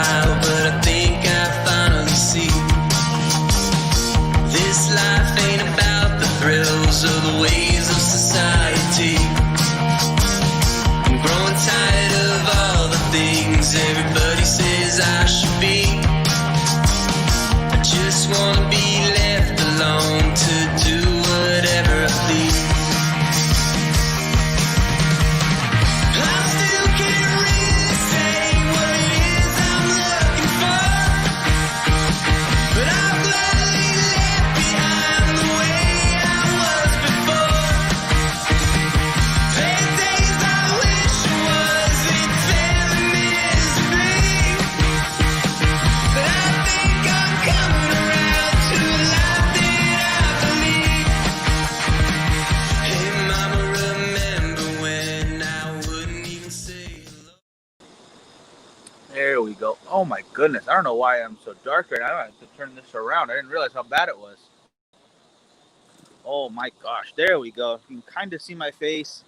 while, but I think I finally see this life ain't about the thrills or the ways of society. I'm growing tired of all the things everybody says I should be. I just wanna be left alone to do whatever I please. I still can't really say what it is I'm looking for, but I'll gladly left behind the way I was before. There are days I wish I wasn't failing miserably, but I think I'm coming around to a life that I believe. Hey mama, remember when I wouldn't even say hello? There we go. Oh my goodness. I don't know why I'm so dark right now. I have to turn this around. I didn't realize how bad it was. Oh my gosh. There we go. You can kind of see my face.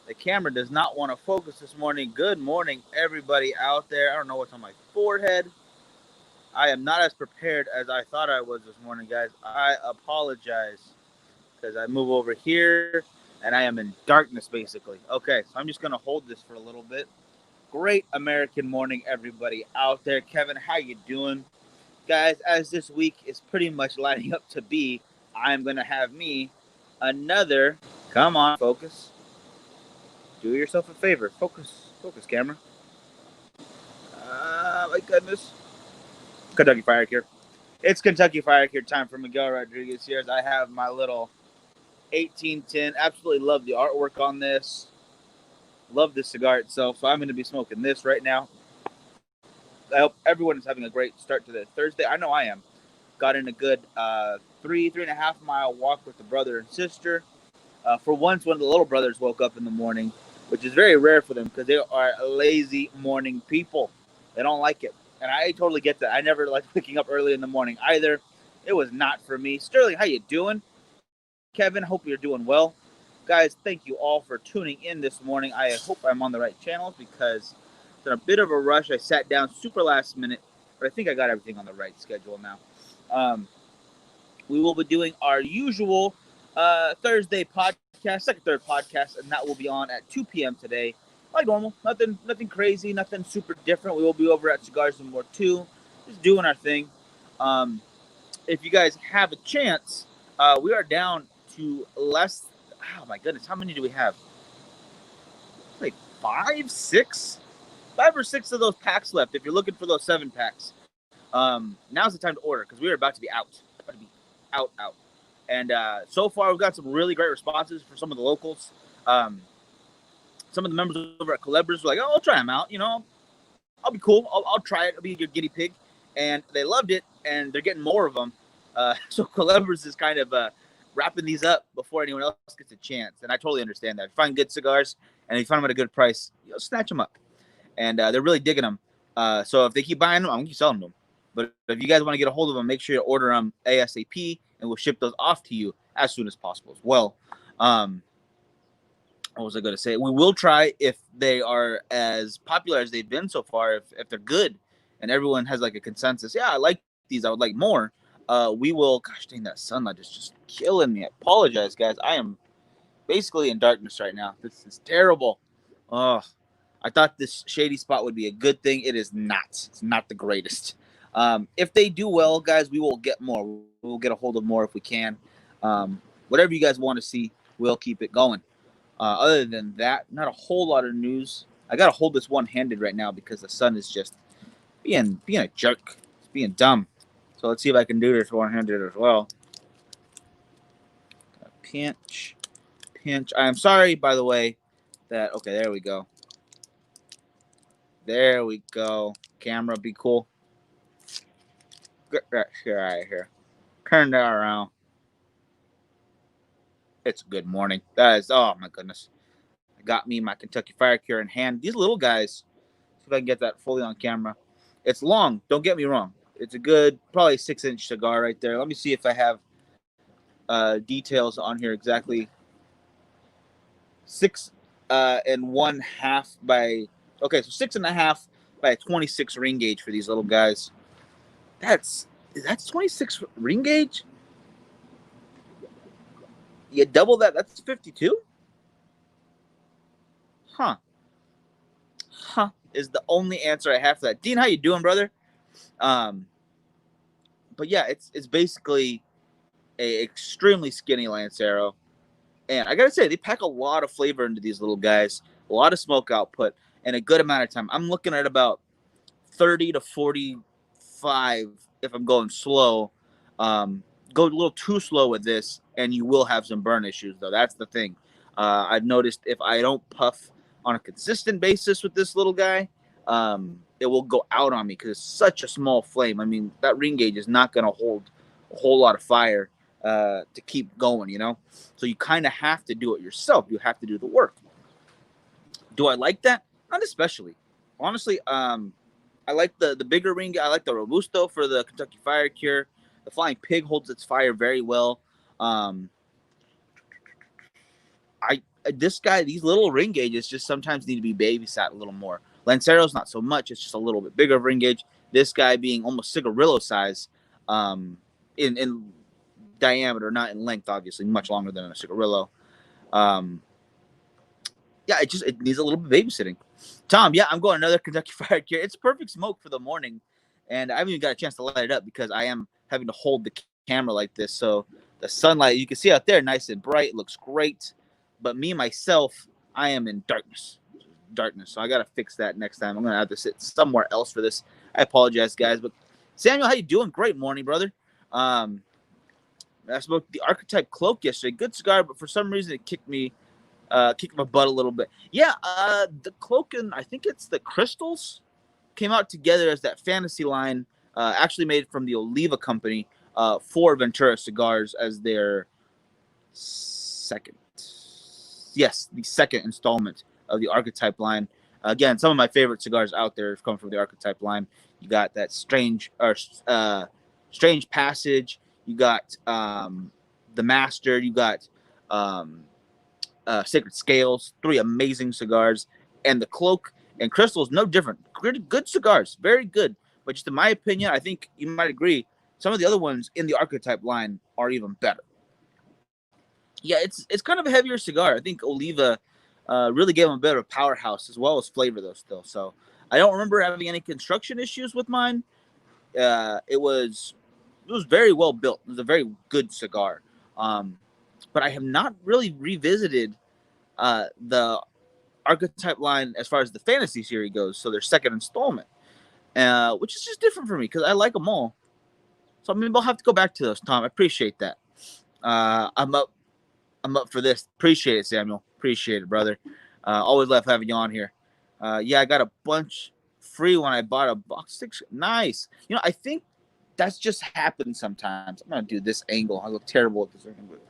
The camera does not want to focus this morning. Good morning, everybody out there. I don't know what's on my forehead. I am not as prepared as I thought I was this morning, guys. I apologize because I move over here and I am in darkness, basically. Okay, so I'm just going to hold this for a little bit. Great American morning, everybody out there. Kevin, how you doing? Guys, as this week is pretty much lining up to be, I'm going to have me another... Come on, focus. Do yourself a favor. Focus, camera. My goodness. Kentucky Fire here. It's Kentucky Fire here time for Miguel Rodriguez here. I have my little 1810. Absolutely love the artwork on this. Love the cigar itself. So I'm going to be smoking this right now. I hope everyone is having a great start to the Thursday. I know I am. Got in a good 3.5 mile walk with the brother and sister. For once, one of the little brothers woke up in the morning, which is very rare for them because they are lazy morning people. They don't like it. And I totally get that. I never liked waking up early in the morning either. It was not for me. Sterling, how you doing? Kevin, hope you're doing well. Guys, thank you all for tuning in this morning. I hope I'm on the right channels because it's in a bit of a rush. I sat down super last minute, but I think I got everything on the right schedule now. We will be doing our usual Thursday podcast, second, third podcast, and that will be on at 2 p.m. today. Like normal, nothing crazy, nothing super different. We will be over at Cigars and More 2, just doing our thing. If you guys have a chance, we are down to less. Oh my goodness, how many do we have? Like 5 or 6 of those packs left. If you're looking for those 7 packs, now's the time to order because we are about to be out. Out. And so far, we've got some really great responses for some of the locals. Some of the members over at Culebras were like, "Oh, I'll try them out. You know, I'll be cool. I'll try it. I'll be a good guinea pig." And they loved it, and they're getting more of them. So Culebras is kind of wrapping these up before anyone else gets a chance. And I totally understand that. If you find good cigars and you find them at a good price, you'll snatch them up. And they're really digging them. So if they keep buying them, I'm going to keep selling them. But if you guys want to get a hold of them, make sure you order them ASAP, and we'll ship those off to you as soon as possible as well. What was I going to say? We will try, if they are as popular as they've been so far, if they're good and everyone has like a consensus, yeah, I like these, I would like more. We will, gosh dang, that sunlight is just killing me. I apologize, guys. I am basically in darkness right now. This is terrible. Oh, I thought this shady spot would be a good thing. It is not. It's not the greatest. If they do well, guys, we will get more. We will get a hold of more if we can. Whatever you guys want to see, we'll keep it going. Other than that, not a whole lot of news. I got to hold this one-handed right now because the sun is just being a jerk. It's being dumb. So let's see if I can do this one-handed as well. Pinch. I'm sorry, by the way, that... Okay, there we go. There we go. Camera, be cool. Get that shit out of here. Turn that around. It's a good morning. That is, oh my goodness. I got me my Kentucky Fire Cure in hand. These little guys, see if I can get that fully on camera. It's long, don't get me wrong. It's a good, probably 6-inch cigar right there. Let me see if I have details on here exactly. 6 1/2 by, okay, so 6.5 by a 26 ring gauge for these little guys. That's 26 ring gauge. You double that, that's 52. Huh is the only answer I have for that. Dean, how you doing, brother? But yeah, it's basically a extremely skinny Lancero, and I gotta say they pack a lot of flavor into these little guys, a lot of smoke output, and a good amount of time. I'm looking at about 30 to 45 if I'm going slow. Go a little too slow with this, and you will have some burn issues, though. That's the thing. I've noticed if I don't puff on a consistent basis with this little guy, it will go out on me because it's such a small flame. I mean, that ring gauge is not going to hold a whole lot of fire to keep going, you know? So you kind of have to do it yourself. You have to do the work. Do I like that? Not especially. Honestly, I like the bigger ring. I like the Robusto for the Kentucky Fire Cure. The Flying Pig holds its fire very well. This guy, these little ring gauges just sometimes need to be babysat a little more. Lancero's not so much. It's just a little bit bigger ring gauge. This guy being almost cigarillo size in diameter, not in length, obviously, much longer than a cigarillo. Yeah, it needs a little bit of babysitting. Tom, yeah, I'm going another Kentucky Fire Cure. It's perfect smoke for the morning, and I haven't even got a chance to light it up because I am having to hold the camera like this. So the sunlight, you can see out there, nice and bright, looks great. But me, myself, I am in darkness. So I got to fix that next time. I'm going to have to sit somewhere else for this. I apologize, guys. But Samuel, how you doing? Great morning, brother. I smoked the Archetype Cloak yesterday. Good cigar, but for some reason it kicked my butt a little bit. Yeah, the Cloak and I think it's the Crystals came out together as that fantasy line, actually made from the Oliva company for Ventura Cigars as their the second installment of the Archetype line. Again, some of my favorite cigars out there have come from the Archetype line. You got that Strange Passage. You got the Master. You got Sacred Scales. 3 amazing cigars. And the Cloak and Crystals, no different. Good cigars. Very good. But just in my opinion, I think you might agree, some of the other ones in the Archetype line are even better. Yeah, it's kind of a heavier cigar. I think Oliva really gave them a bit of a powerhouse as well as flavor, though, still. So I don't remember having any construction issues with mine. It was very well built. It was a very good cigar. But I have not really revisited the Archetype line as far as the fantasy series goes. So their second installment, which is just different for me because I like them all. So maybe I'll have to go back to those, Tom. I appreciate that. I'm up for this. Appreciate it, Samuel. Appreciate it, brother. Always love having you on here. Yeah, I got a bunch free when I bought a box 6. Nice. You know, I think that's just happened sometimes. I'm gonna do this angle. I look terrible at this angle. You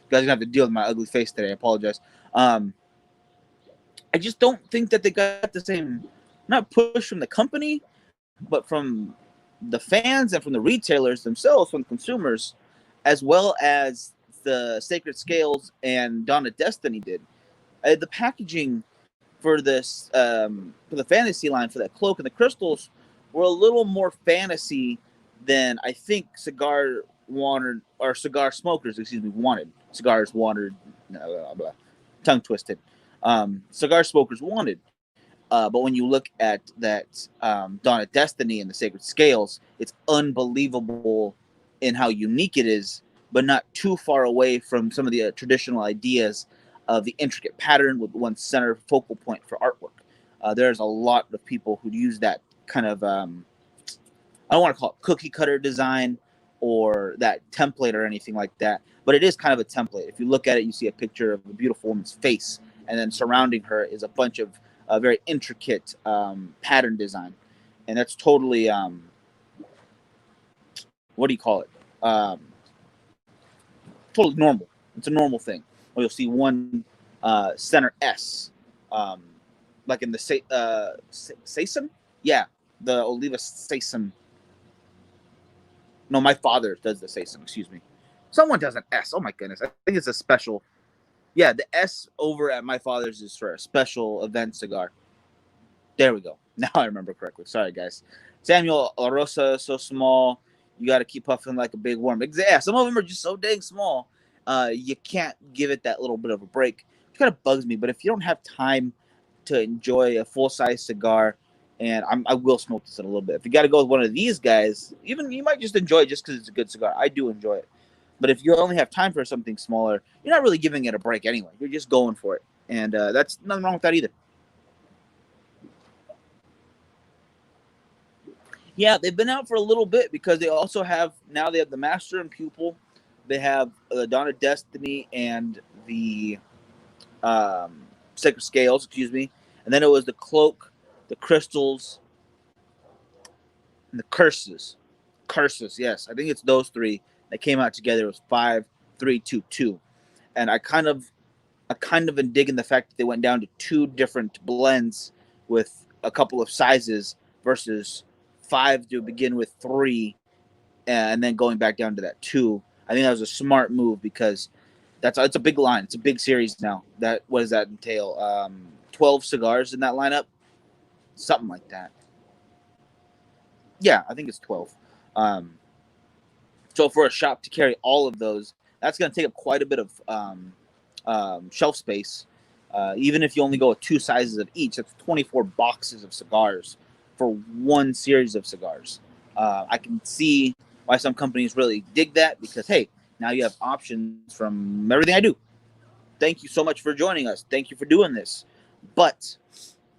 guys are gonna have to deal with my ugly face today. I apologize. I just don't think that they got the same, not push from the company, but from the fans and from the retailers themselves, from consumers, as well as the Sacred Scales and Dawn of Destiny did. The packaging for this, for the fantasy line, for that Cloak and the Crystals, were a little more fantasy than I think cigar smokers, wanted. Cigars wanted, blah, blah, tongue twisted. Cigar smokers wanted. But when you look at that Dawn of Destiny and the Sacred Scales, it's unbelievable in how unique it is, but not too far away from some of the traditional ideas of the intricate pattern with one center focal point for artwork. There's a lot of people who use that kind of, I don't want to call it cookie cutter design or that template or anything like that, but it is kind of a template. If you look at it, you see a picture of a beautiful woman's face, and then surrounding her is a bunch of very intricate pattern design. And that's totally, what do you call it? Totally normal. It's a normal thing. Or you'll see one center S, like in the Sesame? Yeah, the Oliva Sesame. No, my father does the Sesame, excuse me. Someone does an S. Oh my goodness. I think it's a special. Yeah, the S over at my father's is for a special event cigar. There we go. Now I remember correctly. Sorry, guys. Samuel La Rosa is so small. You got to keep puffing like a big worm. Yeah, some of them are just so dang small. You can't give it that little bit of a break. It kind of bugs me. But if you don't have time to enjoy a full size cigar, and I will smoke this in a little bit. If you got to go with one of these guys, even you might just enjoy it just because it's a good cigar. I do enjoy it. But if you only have time for something smaller, you're not really giving it a break anyway. You're just going for it, and that's nothing wrong with that either. Yeah, they've been out for a little bit because they also have now they have the Master and Pupil, they have the Dawn of Destiny and the Sacred Scales, excuse me, and then it was the Cloak, the Crystals, and the Curses. Curses, yes, I think it's those three that came out together. It was 5, 3, 2, 2, and I kind of am digging the fact that they went down to two different blends with a couple of sizes versus five to begin with, three, and then going back down to that two. I think that was a smart move because it's a big line. It's a big series now. That what does that entail? 12 cigars in that lineup, something like that. Yeah, I think it's 12. Um, so for a shop to carry all of those, that's going to take up quite a bit of shelf space. Even if you only go with two sizes of each, that's 24 boxes of cigars for one series of cigars. I can see why some companies really dig that because, hey, now you have options from everything I do. Thank you so much for joining us. Thank you for doing this. But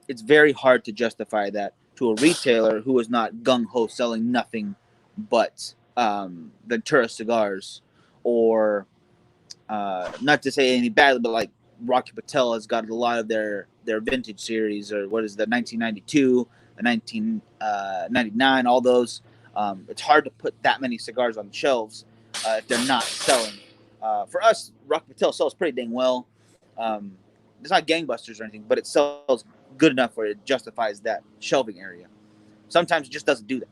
it's very hard to justify that to a retailer who is not gung ho selling nothing but Ventura cigars, or not to say any badly, but like Rocky Patel has got a lot of their vintage series, or what is the 1992, the 1999, all those. It's hard to put that many cigars on the shelves if they're not selling. For us, Rocky Patel sells pretty dang well. Um, it's not gangbusters or anything, but it sells good enough where it justifies that shelving area. Sometimes it just doesn't do that.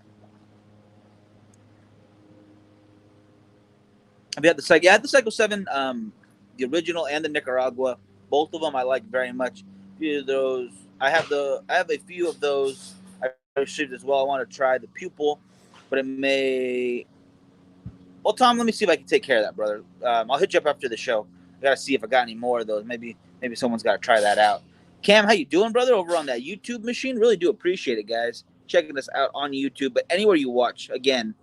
Have you had the Psycho? Yeah, I had the Psycho 7, the original and the Nicaragua. Both of them I like very much. A few of those, I have a few of those I received as well. I want to try the Pupil, but it may. Well, Tom, let me see if I can take care of that, brother. I'll hit you up after the show. I gotta see if I got any more of those. Maybe someone's got to try that out. Cam, how you doing, brother? Over on that YouTube machine, really do appreciate it, guys. Checking us out on YouTube, but anywhere you watch, again,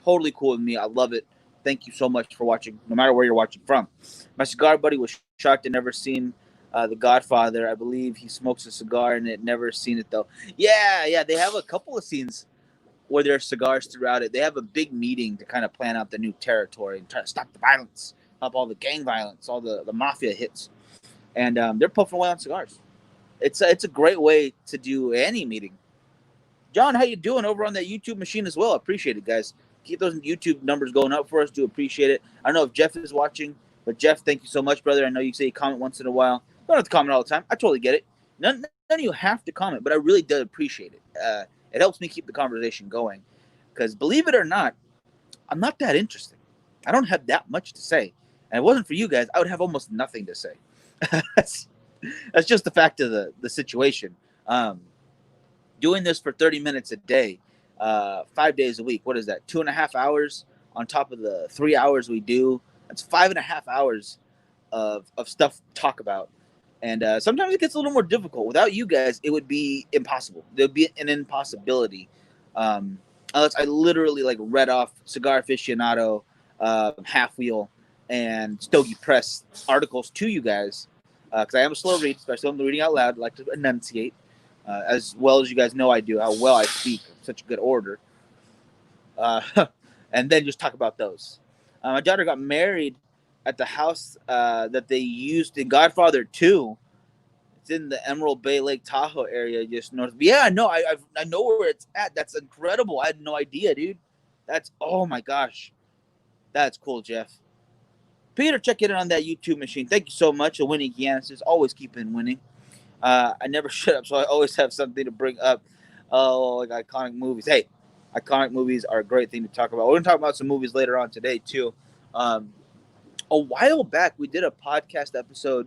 totally cool with me. I love it. Thank you so much for watching, no matter where you're watching from. My cigar buddy was shocked to never seen The Godfather. I believe he smokes a cigar and it never seen it though. Yeah, they have a couple of scenes where there are cigars throughout it. They have a big meeting to kind of plan out the new territory and try to stop the violence, stop all the gang violence, all the mafia hits, and they're puffing away on cigars. It's a great way to do any meeting. John, how you doing over on that YouTube machine as well? Appreciate it, guys. Keep those YouTube numbers going up for us. Do appreciate it. I don't know if Jeff is watching, but Jeff, thank you so much, brother. I know you say you comment once in a while. You don't have to comment all the time. I totally get it. None of you have to comment, but I really do appreciate it. It helps me keep the conversation going. Because believe it or not, I'm not that interesting. I don't have that much to say. And if it wasn't for you guys, I would have almost nothing to say. that's, that's just the fact of the situation. Doing this for 30 minutes a day, 5 days a week. What is that? 2.5 hours on top of the 3 hours we do. That's 5.5 hours of stuff to talk about. And sometimes it gets a little more difficult. Without you guys, it would be impossible. There would be an impossibility. Unless I literally like read off Cigar Aficionado, Half Wheel, and Stogie Press articles to you guys. Because I am a slow read, especially when I'm reading out loud. I like to enunciate. As well as you guys know I do, how well I speak in such a good order. Uh, and then just talk about those. My daughter got married at the house that they used in Godfather 2. It's in the Emerald Bay Lake Tahoe area, just north. Yeah, no, I know where it's at. That's incredible. I had no idea, dude. That's, oh my gosh. That's cool, Jeff. Peter, check it on that YouTube machine. Thank you so much. A winning Giannis, always keeping winning. I never shut up, so I always have something to bring up. Oh, like iconic movies. Hey, iconic movies are a great thing to talk about. We're going to talk about some movies later on today, too. A while back, we did a podcast episode,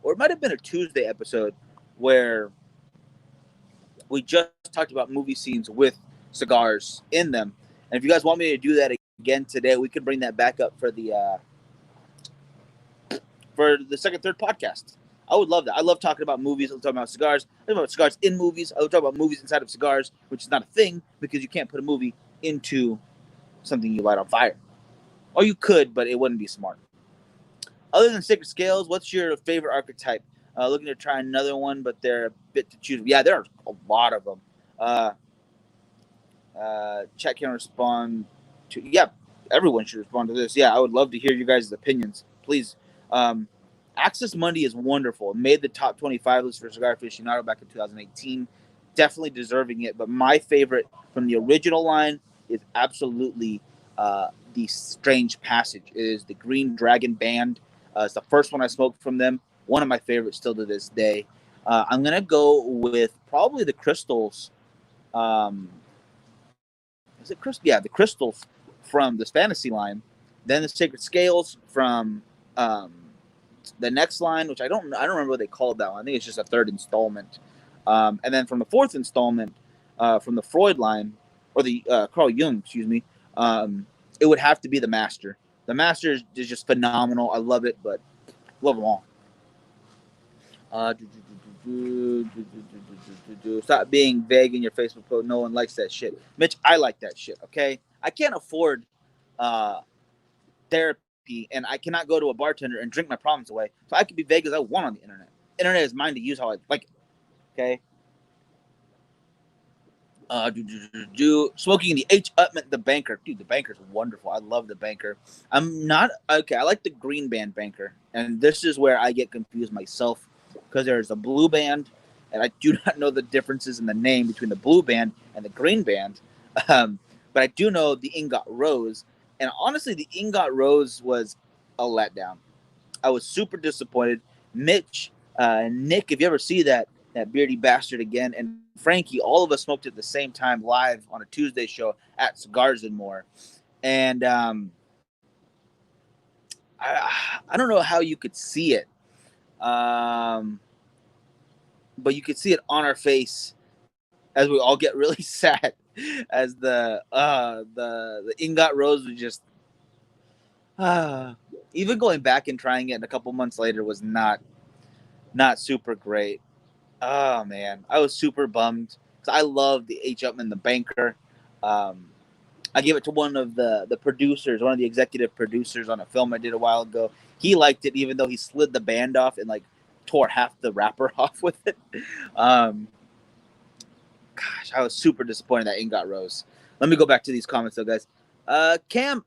or it might have been a Tuesday episode, where we just talked about movie scenes with cigars in them. And if you guys want me to do that again today, we could bring that back up for the second, third podcast. I would love that. I love talking about movies. I love talking about cigars. I love about cigars in movies. I love talking about movies inside of cigars, which is not a thing because you can't put a movie into something you light on fire. Or you could, but it wouldn't be smart. Other than Sacred Scales, what's your favorite archetype? Looking to try another one, but they're a bit to choose. Yeah, there are a lot of them. Chat can respond to. Yeah, everyone should respond to this. Yeah, I would love to hear you guys' opinions. Please. Access Monday is wonderful. It made the top 25 list for Cigar Aficionado back in 2018. Definitely deserving it. But my favorite from the original line is absolutely the Strange Passage. It is the Green Dragon Band. It's the first one I smoked from them. One of my favorites still to this day. I'm going to go with probably the Crystals. Is it Crystal? Yeah, the Crystals from this Fantasy line. Then the Sacred Scales from the next line, which I don't remember what they called that one. I think it's just a third installment. And then from the fourth installment, from the Freud line, or the Carl Jung, excuse me, it would have to be the Master. The Master is just phenomenal. I love it, but love them all. Stop being vague in your Facebook post. No one likes that shit. Mitch, I like that shit, okay? I can't afford therapy, and I cannot go to a bartender and drink my problems away. So I can be vague as I want on the internet. Internet is mine to use how I like it, okay? Smoking the H. Upman, the Banker. Dude, the Banker's wonderful. I love the Banker. I'm not... Okay, I like the Green Band Banker, and this is where I get confused myself, because there's a blue band, and I do not know the differences in the name between the blue band and the green band. But I do know the Ingot Rose, and honestly, the Ingot Rose was a letdown. I was super disappointed. Mitch, Nick, if you ever see that beardy bastard again, and Frankie, all of us smoked at the same time live on a Tuesday show at Cigars and More. And I don't know how you could see it. But you could see it on our face as we all get really sad as the Ingot Rose was just even going back and trying it a couple months later was not super great. Oh man, I was super bummed because I love the H. Upman, the Banker. I gave it to one of the producers, one of the executive producers on a film I did a while ago. He liked it, even though he slid the band off and like tore half the wrapper off with it. Gosh, I was super disappointed that Ingot Rose. Let me go back to these comments though, guys. Cam,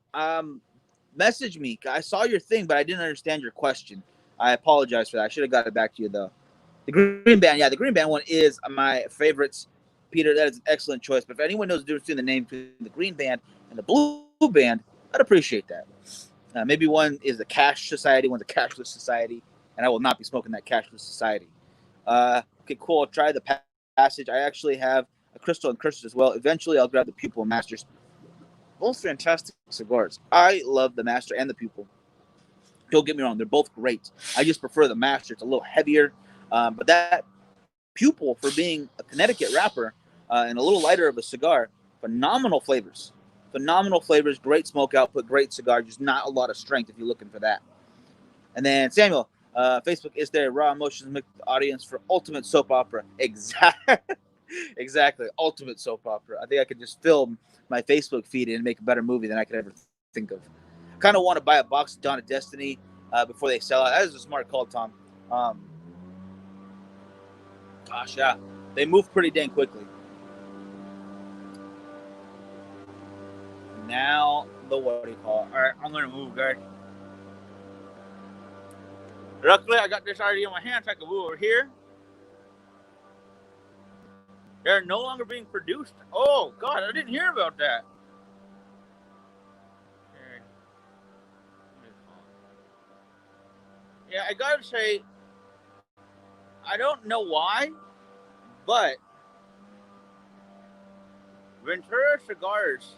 message me. I saw your thing, but I didn't understand your question. I apologize for that. I should have got it back to you though. The Green Band, yeah, the Green Band one is my favorites. Peter, that is an excellent choice. But if anyone knows the difference between the name between the Green Band and the Blue Band, I'd appreciate that. Maybe one is the Cash Society, one's a Cashless Society, and I will not be smoking that Cashless Society. Okay, cool. I'll try the Passage. I actually have a Crystal and Curses as well. Eventually, I'll grab the Pupil and Masters. Both fantastic cigars. I love the Master and the Pupil. Don't get me wrong. They're both great. I just prefer the Master. It's a little heavier. But that Pupil, for being a Connecticut wrapper and a little lighter of a cigar, phenomenal flavors. Phenomenal flavors, great smoke output, great cigar, just not a lot of strength if you're looking for that. And then Samuel, Facebook, is there raw emotions mixed with the audience for ultimate soap opera? Exactly, ultimate soap opera. I think I could just film my Facebook feed and make a better movie than I could ever think of. I kind of want to buy a box of Dawn of Destiny before they sell out. That is a smart call, Tom. Gosh, yeah. They move pretty dang quickly. Now, what do you call it? All right, I'm going to move, guys. Luckily, I got this already in my hand, so I can move over here. They're no longer being produced. Oh, God, I didn't hear about that. Okay. Yeah, I got to say, I don't know why, but Ventura Cigars,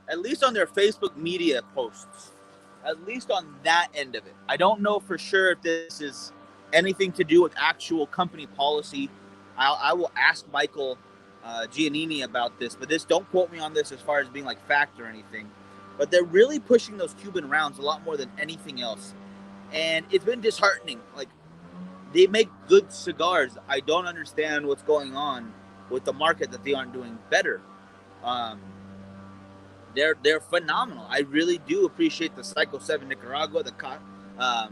at least on their Facebook media posts, at least on that end of it, I don't know for sure if this is anything to do with actual company policy I will ask Michael Giannini about this, but don't quote me on this as far as being like fact or anything. But they're really pushing those Cuban rounds a lot more than anything else, and it's been disheartening. Like, they make good cigars. I don't understand what's going on with the market that they aren't doing better. Um, they're phenomenal. I really do appreciate the Psycho 7 Nicaragua. Gosh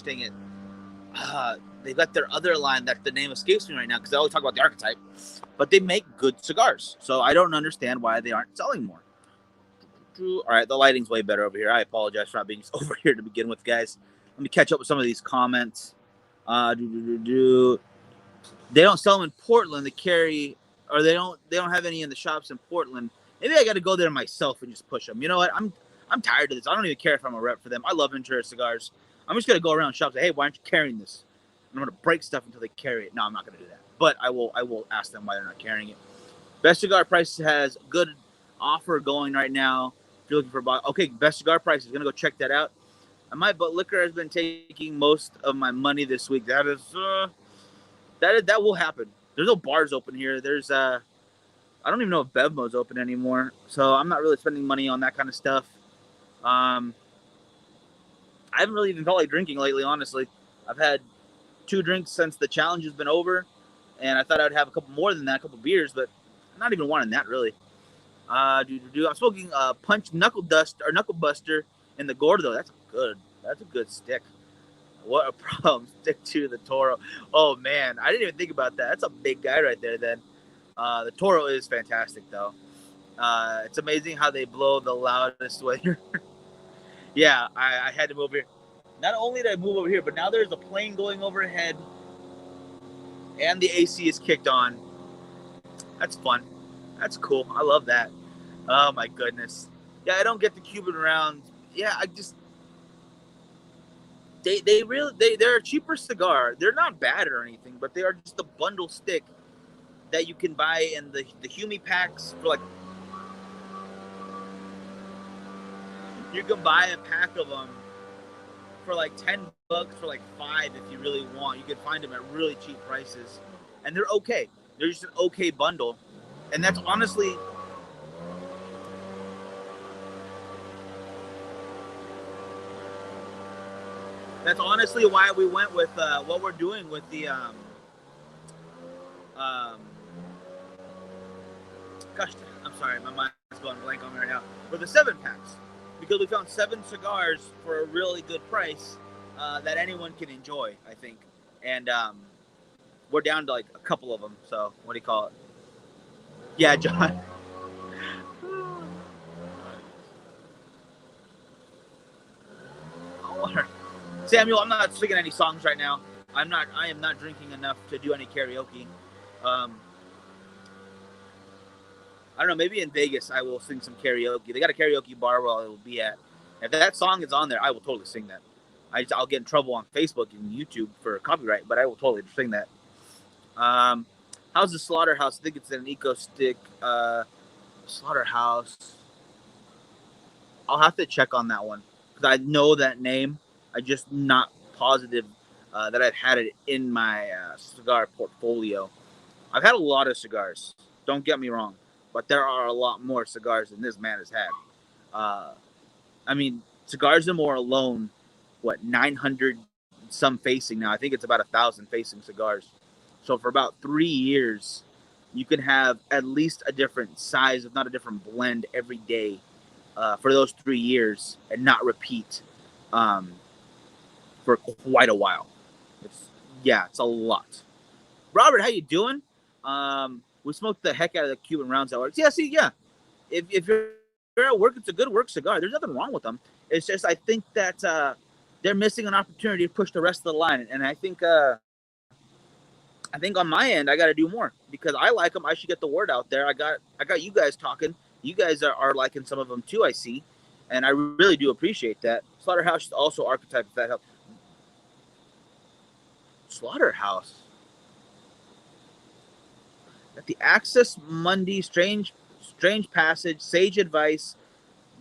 dang it. They've got their other line that the name escapes me right now because I always talk about the archetype, but they make good cigars. So I don't understand why they aren't selling more. All right, the lighting's way better over here. I apologize for not being over here to begin with, guys. Let me catch up with some of these comments. They don't sell them in Portland. They carry, or they don't have any in the shops in Portland. Maybe I got to go there myself and just push them. You know what? I'm tired of this. I don't even care if I'm a rep for them. I love Ventura cigars. I'm just gonna go around shops and say, hey, why aren't you carrying this? And I'm gonna break stuff until they carry it. No, I'm not gonna do that. But I will ask them why they're not carrying it. Best Cigar Prices has good offer going right now. If you're looking for okay, Best Cigar Prices, gonna go check that out. And my but liquor has been taking most of my money this week. That will happen. There's no bars open here. There's I don't even know if Bevmo's open anymore. So I'm not really spending money on that kind of stuff. I haven't really even felt like drinking lately, honestly. I've had 2 drinks since the challenge has been over, and I thought I'd have a couple more than that, a couple beers, but I'm not even wanting that, really. I'm smoking Punch Knuckle Buster in the Gordo. That's a good stick. What a problem. Stick to the Toro. Oh, man. I didn't even think about that. That's a big guy right there, then. The Toro is fantastic, though. It's amazing how they blow the loudest way. Yeah, I had to move here. Not only did I move over here, but now there's a plane going overhead, and the AC is kicked on. That's fun. That's cool. I love that. Oh my goodness. Yeah, I don't get the Cuban rounds. Yeah, they're a cheaper cigar. They're not bad or anything, but they are just a bundle stick that you can buy in the Humi packs for like. You can buy a pack of them for like $10 for like 5 if you really want. You can find them at really cheap prices, and they're okay. They're just an okay bundle, and that's honestly. That's honestly why we went with what we're doing with the gosh, I'm sorry, my mind's going blank on me right now. For the 7-packs, because we found 7 cigars for a really good price that anyone can enjoy, I think. And we're down to like a couple of them. So what do you call it? Yeah, John. Samuel, I'm not singing any songs right now. I am not drinking enough to do any karaoke. I don't know. Maybe in Vegas I will sing some karaoke. They got a karaoke bar where I will be at. If that song is on there, I will totally sing that. I'll get in trouble on Facebook and YouTube for copyright, but I will totally sing that. How's the Slaughterhouse? I think it's an Eco Stick Slaughterhouse. I'll have to check on that one because I know that name. I'm just not positive that I've had it in my cigar portfolio. I've had a lot of cigars. Don't get me wrong, but there are a lot more cigars than this man has had. I mean, Cigars and More alone, 900 some facing now. I think it's about 1,000 facing cigars. So for about 3 years, you can have at least a different size, if not a different blend every day for those 3 years and not repeat for quite a while. It's a lot. Robert, how you doing? We smoked the heck out of the Cuban rounds at work. Yeah, see, yeah. If you're at work, it's a good work cigar. There's nothing wrong with them. It's just I think that they're missing an opportunity to push the rest of the line, and I think on my end I got to do more because I like them. I should get the word out there. I got you guys talking. You guys are liking some of them too. I see, and I really do appreciate that. Slaughterhouse is also archetype. If that helps. Slaughterhouse. At the Access Monday, Strange Passage, Sage Advice,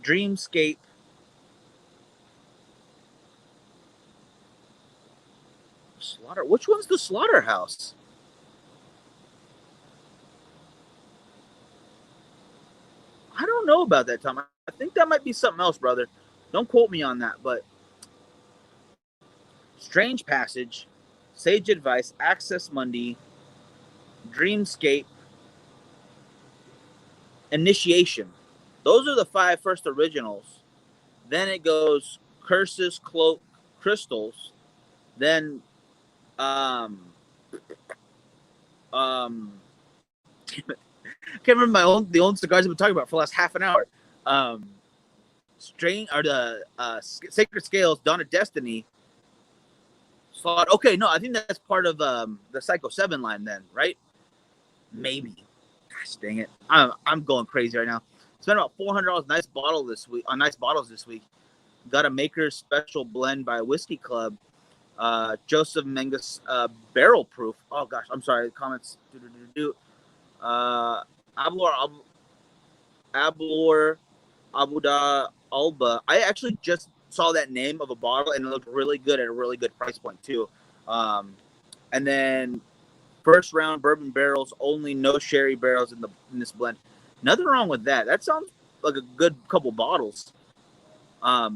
Dreamscape. Which one's the Slaughterhouse? don't know about that, Tom. I think that might be something else, brother. Don't quote me on that, but Strange Passage, Sage Advice, Access Mundi, Dreamscape, Initiation. Those are the 5 first originals. Then it goes Curses, Cloak, Crystals. Then, I can't remember the old cigars I've been talking about for the last half an hour. Sacred Scales, Dawn of Destiny. Okay, no, I think that's part of the Psycho 7 line then, right? Maybe. Gosh dang it. I'm going crazy right now. Spent about $400 nice bottles this week. Got a Maker's Special Blend by Whiskey Club. Joseph Mengus Barrel Proof. Oh gosh, I'm sorry. Comments. Ablor Abuda Alba. I actually just saw that name of a bottle and it looked really good at a really good price point too. And then first round bourbon barrels only, no sherry barrels in this blend. Nothing wrong with that. That sounds like a good couple bottles. I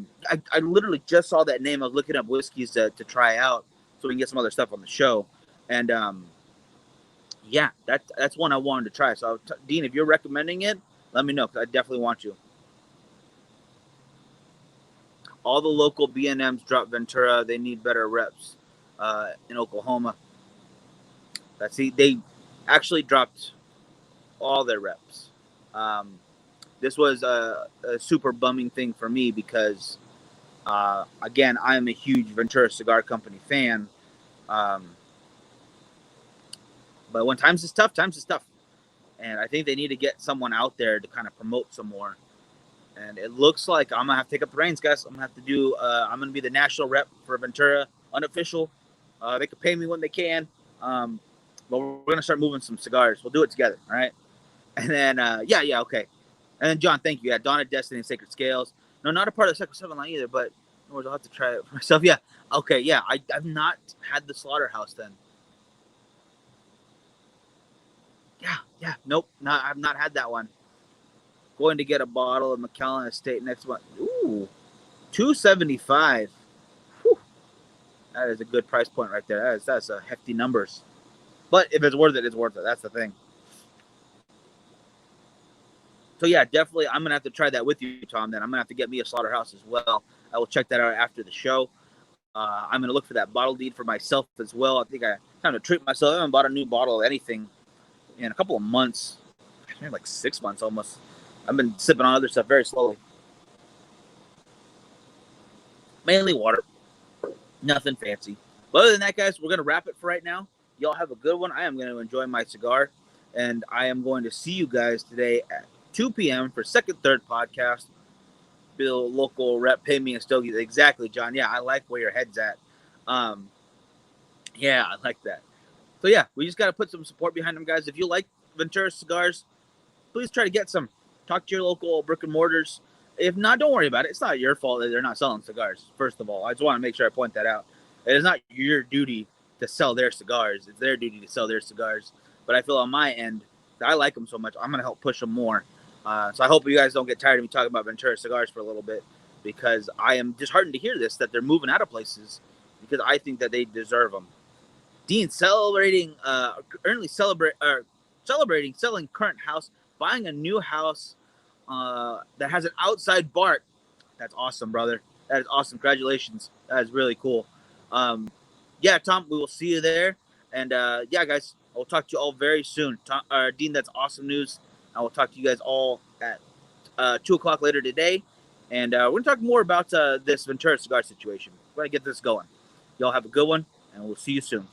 literally just saw that name. I was looking up whiskeys to try out so we can get some other stuff on the show. And yeah, that's one I wanted to try. So Dean, if you're recommending it, let me know because I definitely want you. All the local B&Ms drop Ventura. They need better reps in Oklahoma. They actually dropped all their reps. This was a super bumming thing for me because, again, I am a huge Ventura Cigar Company fan. But when times is tough. And I think they need to get someone out there to kind of promote some more. And it looks like I'm going to have to take up the reins, guys. I'm going to be the national rep for Ventura, unofficial. They can pay me when they can. But we're going to start moving some cigars. We'll do it together, all right? And then, okay. And then, John, thank you. Yeah, Dawn of Destiny and Sacred Scales. No, not a part of the Psycho 7 line either, but I'll have to try it for myself. Yeah, okay, yeah. I've not had the Slaughterhouse then. Yeah, nope. I've not had that one. Going to get a bottle of Macallan Estate next month. Ooh, $275. Whew. That is a good price point right there. That's a hefty numbers. But if it's worth it, it's worth it. That's the thing. So yeah, definitely, I'm gonna have to try that with you, Tom. Then I'm gonna have to get me a Slaughterhouse as well. I will check that out after the show. I'm gonna look for that bottle deed for myself as well. I think I time to treat myself. I haven't bought a new bottle of anything in a couple of months, maybe like 6 months almost. I've been sipping on other stuff very slowly. Mainly water. Nothing fancy. But other than that, guys, we're going to wrap it for right now. Y'all have a good one. I am going to enjoy my cigar. And I am going to see you guys today at 2 p.m. for second, third podcast. Bill, local rep, pay me and Stogie. Exactly, John. Yeah, I like where your head's at. Yeah, I like that. So, yeah, we just got to put some support behind them, guys. If you like Ventura cigars, please try to get some. Talk to your local brick and mortars. If not, don't worry about it. It's not your fault that they're not selling cigars, first of all. I just want to make sure I point that out. It is not your duty to sell their cigars. It's their duty to sell their cigars. But I feel on my end, I like them so much, I'm going to help push them more. So I hope you guys don't get tired of me talking about Ventura cigars for a little bit, because I am disheartened to hear this, that they're moving out of places, because I think that they deserve them. Dean celebrating selling current house, buying a new house that has an outside bar. That's awesome, brother. That is awesome. Congratulations. That is really cool. Yeah, Tom, we will see you there. And yeah, guys, I'll talk to you all very soon. Dean, that's awesome news. I will talk to you guys all at 2 o'clock later today. And we're going to talk more about this Ventura cigar situation. We're going to get this going. Y'all have a good one, and we'll see you soon.